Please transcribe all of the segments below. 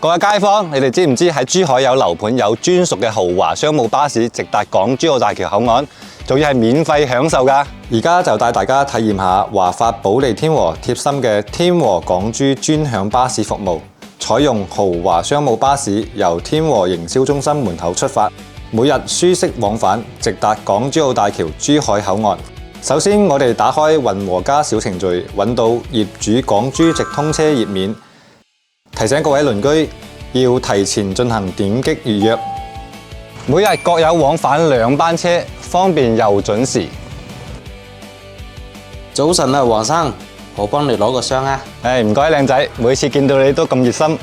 各位街坊，你哋知唔知喺珠海有樓盤有專屬嘅豪華商務巴士直達港珠澳大橋口岸，仲要係免費享受㗎？而家就帶大家體驗下華發保利天和貼心嘅天和港珠專享巴士服務，採用豪華商務巴士由天和營銷中心門口出發，每日舒適往返，直達港珠澳大橋珠海口岸。首先，我哋打開運和家小程序，揾到業主港珠直通車頁面。提醒各位鄰居要提前進行點擊預約，每日各有往返2班車，方便又準時。早晨啊，黃生，我幫你攞個箱啊！唔該，靚仔，每次見到你都咁熱心。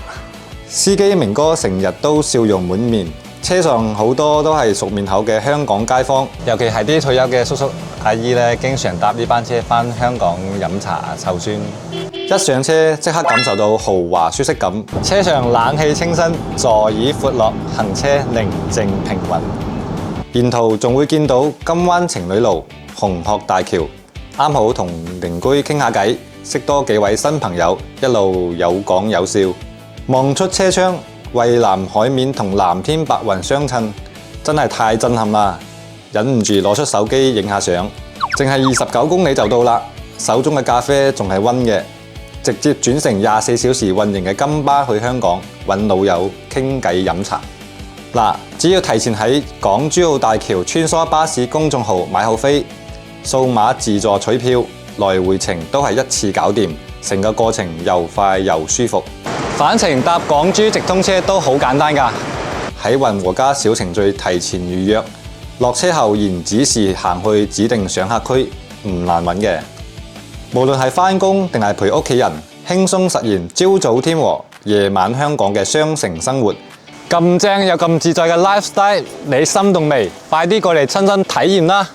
司機明哥成日都笑容滿面，車上好多都係熟面口嘅香港街坊，尤其係啲退休嘅叔叔阿姨咧，經常搭呢班車返香港飲茶湊孫。一上車即刻感受到豪華舒適感，車上冷氣清新，座椅闊落，行車寧靜平穩。沿途仲會見到金灣情侶路、紅鶴大橋，啱好同鄰居傾下偈，識多幾位新朋友，一路有講有笑。望出車窗，蔚藍海面同藍天白雲相襯，真係太震撼啦！忍唔住攞出手機影下相，淨係29公里就到啦，手中嘅咖啡仲係溫嘅。直接轉乘24小時運營嘅金巴去香港揾老友傾偈飲茶。只要提前喺港珠澳大橋穿梭巴士公眾號買好飛，數碼自助取票，來回程都係一次搞掂，成個過程又快又舒服。返程搭港珠直通車都好簡單㗎，喺運和家小程序提前預約，落車後沿指示行去指定上客區，唔難揾嘅。無論係返工定係陪屋企人，輕鬆實現朝早天和，夜晚香港嘅雙城生活。咁正又咁自在嘅 lifestyle，你心動未？快啲過嚟親身體驗啦！